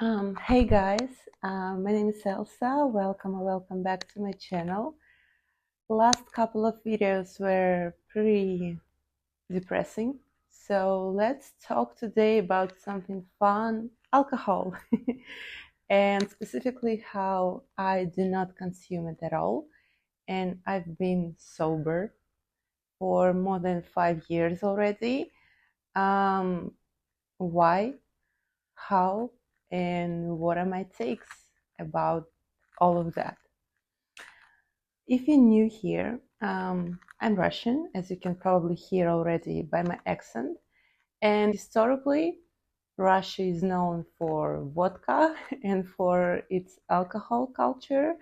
Hey guys, my name is Elsa. Welcome back to my channel. The last couple of videos were pretty depressing, so let's talk today about something fun, alcohol, and specifically how I do not consume it at all. And I've been sober for more than 5 years already. Um, why? How, and what are my takes about all of that. If you're new here, I'm Russian, as you can probably hear already by my accent. And historically, Russia is known for vodka and for its alcohol culture.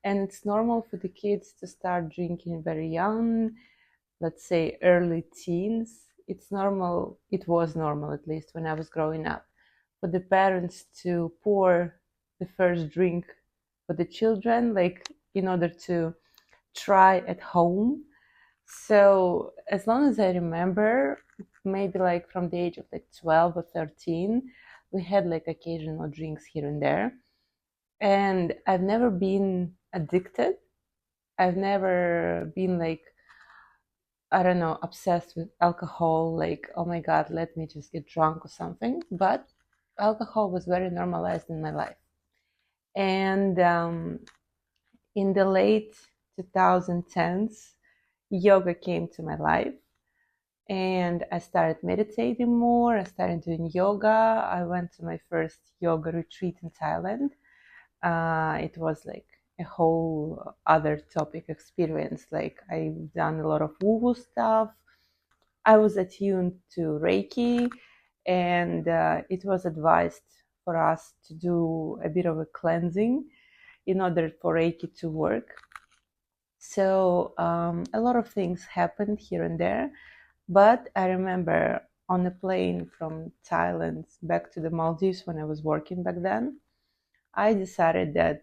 And it's normal for the kids to start drinking very young, let's say early teens. It's normal, it was normal at least when I was growing up, for the parents to pour the first drink for the children, like in order to try at home. So as long as I remember, maybe like from the age of like 12 or 13, we had like occasional drinks here and there. And I've never been addicted. I've never been like, I don't know, obsessed with alcohol, like, oh my God, let me just get drunk or something. But alcohol was very normalized in my life. And in the late 2010s, yoga came to my life. And I started meditating more. I started doing yoga. I went to my first yoga retreat in Thailand. It was like a whole other topic experience. Like I've done a lot of woo-woo stuff. I was attuned to Reiki, and it was advised for us to do a bit of a cleansing in order for Reiki to work. So a lot of things happened here and there. But I remember on a plane from Thailand back to the Maldives when I was working back then, I decided that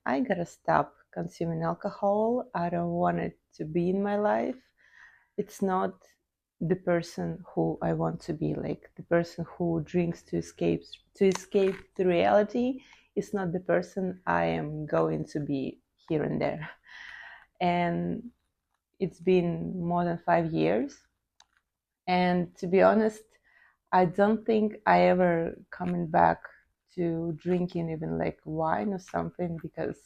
I gotta stop consuming alcohol. I don't want it to be in my life. It's not the person who I want to be. Like the person who drinks to escape the reality is not the person I am going to be here and there. And it's been more than 5 years. And to be honest, I don't think I ever coming back to drinking even like wine or something, because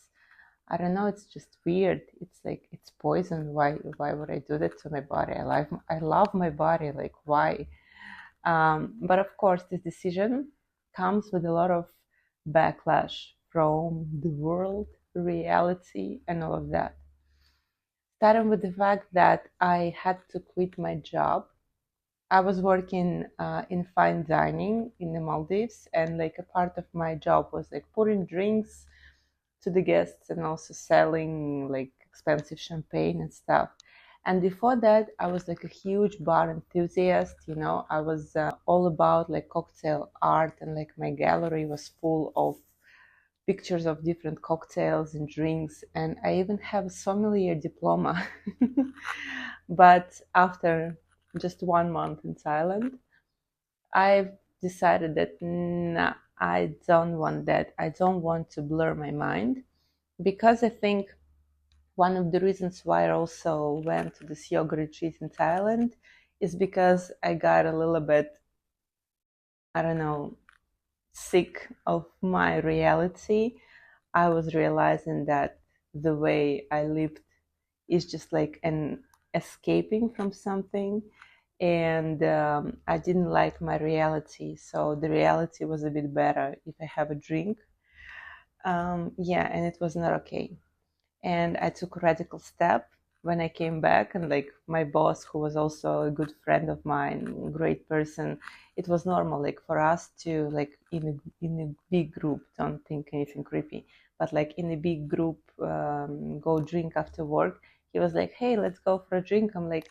I don't know, it's just weird. It's like it's poison. Why would I do that to my body? I love my body. Like why? But of course, this decision comes with a lot of backlash from the world, reality, and all of that. Starting with the fact that I had to quit my job. I was working in fine dining in the Maldives, and like a part of my job was like pouring drinks to the guests and also selling like expensive champagne and stuff. And before that, I was like a huge bar enthusiast. I was all about like cocktail art, and like my gallery was full of pictures of different cocktails and drinks, and I even have a sommelier diploma. But after just 1 month in Thailand, I've decided that nah, I don't want that. I don't want to blur my mind, because I think one of the reasons why I also went to this yoga retreat in Thailand is because I got a little bit, I don't know, sick of my reality. I was realizing that the way I lived is just like an escaping from something, and I didn't like my reality. So the reality was a bit better if I have a drink. Yeah, and it was not okay. And I took a radical step when I came back, and like my boss, who was also a good friend of mine, great person, it was normal like for us to like in a big group, don't think anything creepy, but like in a big group, go drink after work. He was like, hey, let's go for a drink. I'm like,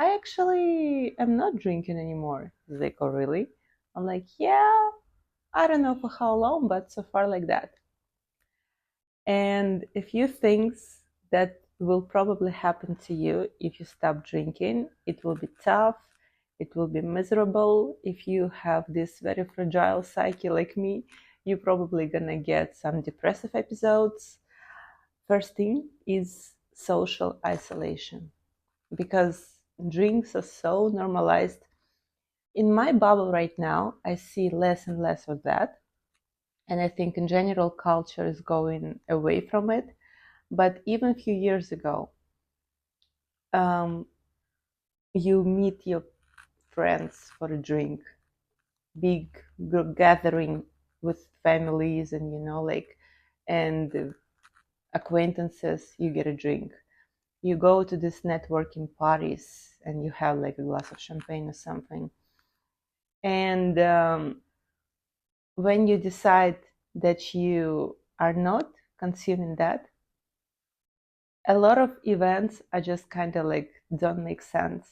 I actually am not drinking anymore. He's like, oh really? I'm like, yeah, I don't know for how long, but so far like that. And a few things that will probably happen to you if you stop drinking. It will be tough. It will be miserable if you have this very fragile psyche like me. you're probably gonna get some depressive episodes. First thing is social isolation, because drinks are so normalized. In my bubble right now, I see less and less of that. And I think in general, culture is going away from it. But even a few years ago, um, you meet your friends for a drink, big gathering with families and, and acquaintances, you get a drink. You go to these networking parties and you have like a glass of champagne or something. And when you decide that you are not consuming that, a lot of events are just kind of like don't make sense.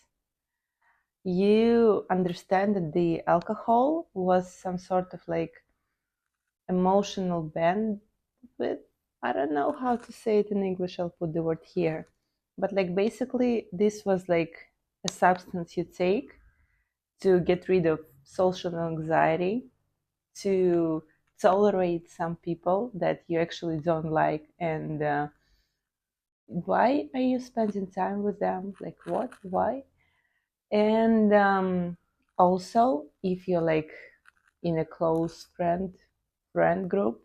You understand that the alcohol was some sort of like emotional bandwidth. I don't know how to say it in English, I'll put the word here. But like basically, this was like a substance you take to get rid of social anxiety, to tolerate some people that you actually don't like, and why are you spending time with them? Like what? Why? And also, if you're like in a close friend group,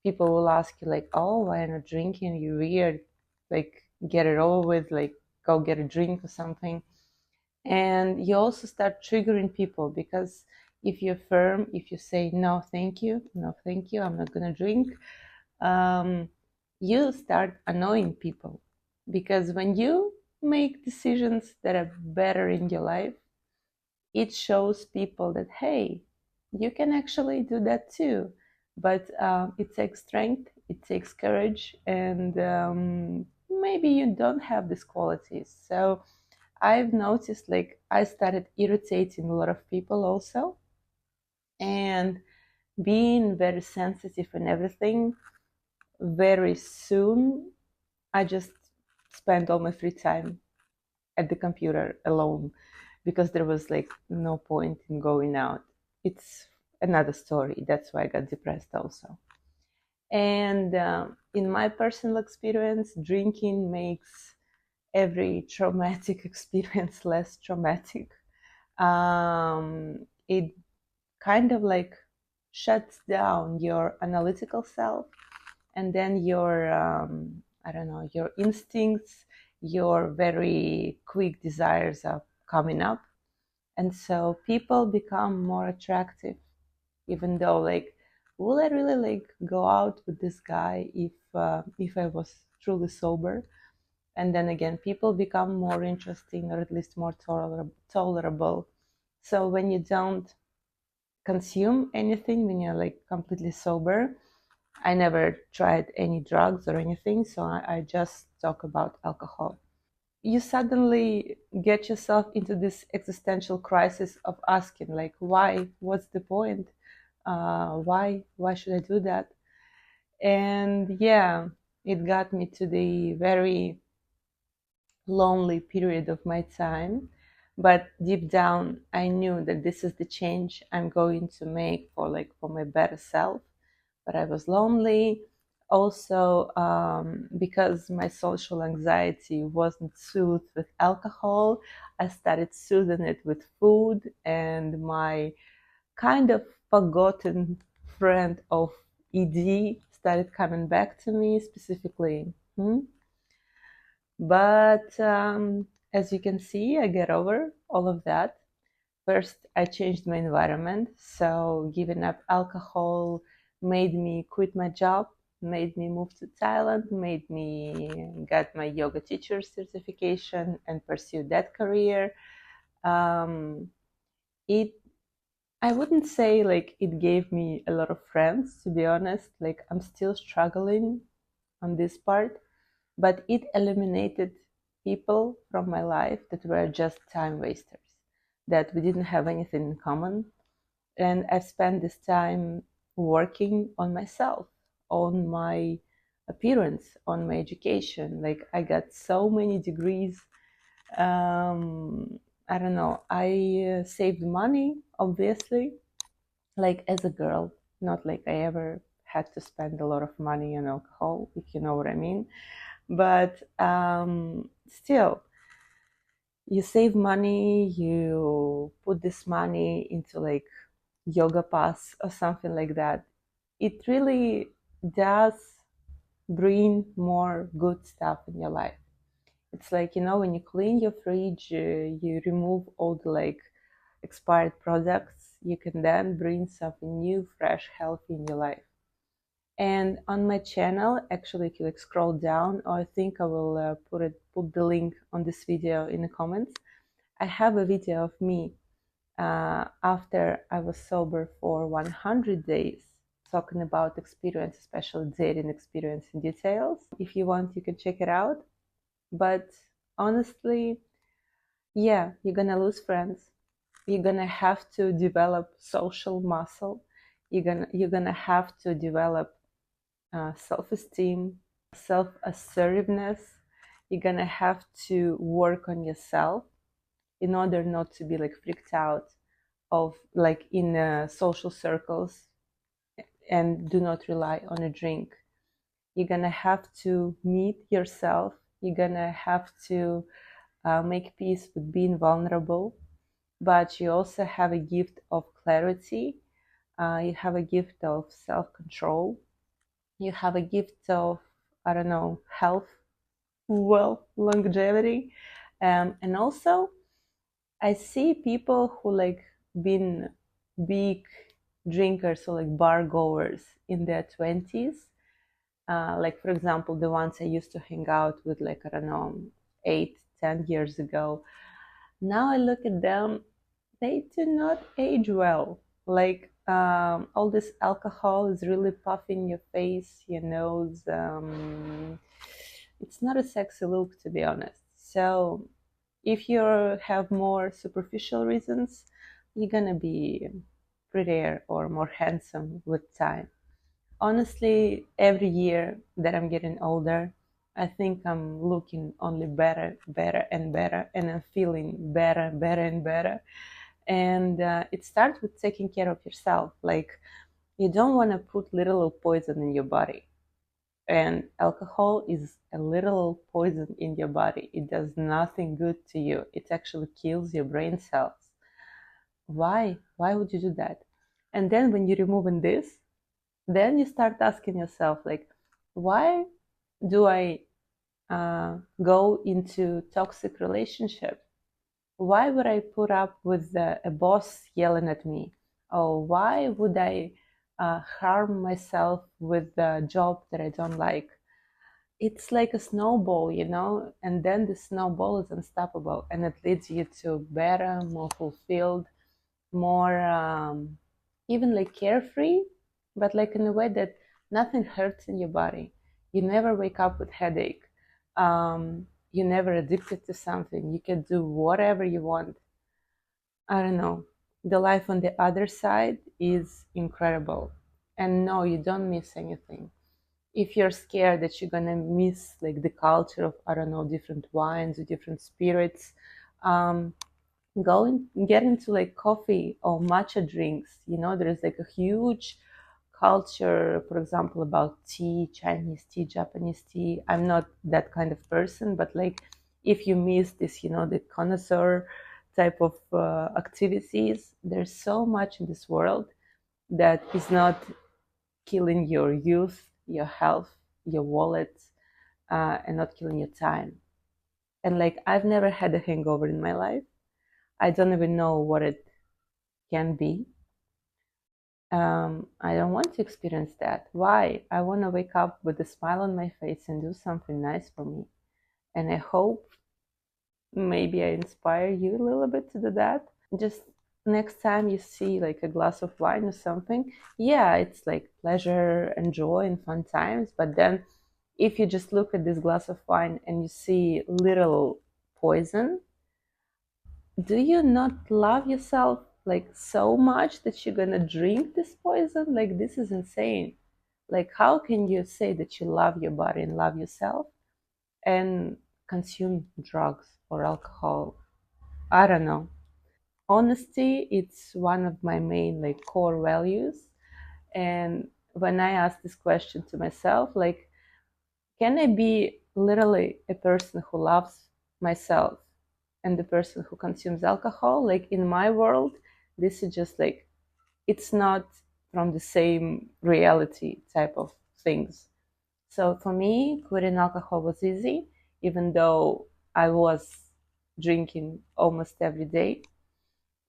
people will ask you like, "Oh, why are you not drinking? You're weird. Like, get it over with. Like, go get a drink or something." And you also start triggering people, because if you're firm, if you say no, thank you, no, thank you, I'm not gonna drink, um, you start annoying people, because when you make decisions that are better in your life, it shows people that, hey, you can actually do that too. But it takes strength, it takes courage, and maybe you don't have these qualities. So I've noticed like I started irritating a lot of people also, and being very sensitive and everything. Very soon, I just spent all my free time at the computer alone, because there was like no point in going out. It's another story. That's why I got depressed also. And in my personal experience, drinking makes every traumatic experience less traumatic. It kind of like shuts down your analytical self, and then your I don't know, your instincts, your very quick desires are coming up, and so people become more attractive. Even though like, will I really like go out with this guy if I was truly sober? And then again, people become more interesting, or at least more tolerable. So when you don't consume anything, when you're like completely sober, I never tried any drugs or anything, so I just talk about alcohol. You suddenly get yourself into this existential crisis of asking, like, why? What's the point? Why? Why should I do that? And yeah, it got me to the very lonely period of my time. But deep down, I knew that this is the change I'm going to make for my better self. But I was lonely. Also, because my social anxiety wasn't soothed with alcohol, I started soothing it with food, and my kind of forgotten friend of ED started coming back to me specifically. But as you can see, I get over all of that. First, I changed my environment. So giving up alcohol made me quit my job, made me move to Thailand, made me get my yoga teacher certification and pursue that career. Um, it, I wouldn't say like it gave me a lot of friends, to be honest. Like I'm still struggling on this part, but it eliminated people from my life that were just time wasters, that we didn't have anything in common. And I've spent this time working on myself, on my appearance, on my education. Like I got so many degrees. I don't know. I saved money, obviously, like as a girl. Not like I ever had to spend a lot of money on alcohol, if you know what I mean. But still, you save money, you put this money into like yoga pass or something like that. It really does bring more good stuff in your life. It's like, when you clean your fridge, you remove all the like expired products, you can then bring something new, fresh, healthy in your life. And on my channel, actually, if you like scroll down, or I think I will put the link on this video in the comments. I have a video of me after I was sober for 100 days, talking about experience, especially dating experience in details. If you want, you can check it out. But honestly, yeah, you're gonna lose friends. You're gonna have to develop social muscle. You're gonna have to develop self-esteem, self-assertiveness. You're gonna have to work on yourself in order not to be like freaked out of like in social circles, and do not rely on a drink. You're gonna have to meet yourself. You're gonna have to make peace with being vulnerable, but you also have a gift of clarity. You have a gift of self-control. You have a gift of, I don't know, health, well, longevity. And also, I see people who like been big drinkers or like bar goers in their 20s. Like, for example, the ones I used to hang out with, like, I don't know, 8, 10 years ago. Now I look at them, they do not age well. Like, all this alcohol is really puffing your face, your nose. It's not a sexy look, to be honest. So if you have more superficial reasons, you're gonna be prettier or more handsome with time. Honestly, every year that I'm getting older, I think I'm looking only better, better, and better, and I'm feeling better, better, and better. And it starts with taking care of yourself. Like, you don't want to put little poison in your body. And alcohol is a little poison in your body. It does nothing good to you. It actually kills your brain cells. Why? Why would you do that? And then when you're removing this, then you start asking yourself, like, why do I go into toxic relationship? Why would I put up with a boss yelling at me? Or why would I harm myself with a job that I don't like? It's like a snowball, and then the snowball is unstoppable, and it leads you to better, more fulfilled, more even like carefree, but like in a way that nothing hurts in your body. You never wake up with headache. You're never addicted to something. You can do whatever you want. I don't know. The life on the other side is incredible. And no, you don't miss anything. If you're scared that you're gonna miss like the culture of, I don't know, different wines or different spirits, um, go and get into like coffee or matcha drinks. There's like a huge culture, for example, about tea, Chinese tea, Japanese tea. I'm not that kind of person, but like, if you miss this, the connoisseur type of activities, there's so much in this world that is not killing your youth, your health, your wallet, and not killing your time. And like, I've never had a hangover in my life. I don't even know what it can be. I don't want to experience that. Why? I want to wake up with a smile on my face and do something nice for me. And I hope maybe I inspire you a little bit to do that. Just next time you see like a glass of wine or something, yeah, it's like pleasure and joy and fun times. But then if you just look at this glass of wine and you see little poison, do you not love yourself like so much that you're gonna drink this poison? Like, this is insane. Like, how can you say that you love your body and love yourself and consume drugs or alcohol? I don't know. Honesty, it's one of my main like core values, And when I ask this question to myself, like, can I be literally a person who loves myself and the person who consumes alcohol? Like in my world, this is just like, it's not from the same reality type of things. So for me, quitting alcohol was easy, even though I was drinking almost every day.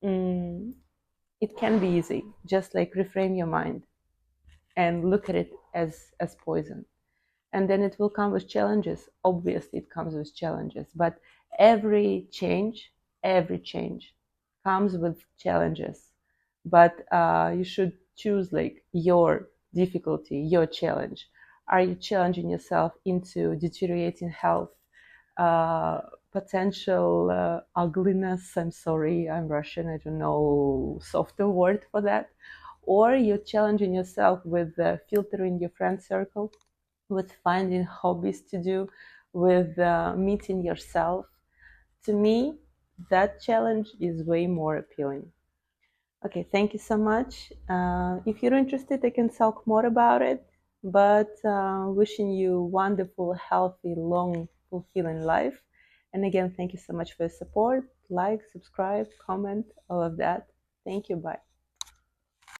Mm, it can be easy. Just like reframe your mind and look at it as poison. And then it will come with challenges. Obviously, it comes with challenges, but every change comes with challenges. But you should choose like your difficulty, your challenge. Are you challenging yourself into deteriorating health, uh, potential ugliness? I'm sorry, I'm Russian. I don't know softer word for that. Or you're challenging yourself with filtering your friend circle, with finding hobbies to do, with meeting yourself. To me, that challenge is way more appealing. Okay, thank you so much. If you're interested, I can talk more about it, but wishing you wonderful, healthy, long, fulfilling life. And again, thank you so much for your support. Like, subscribe, comment, all of that. Thank you. Bye.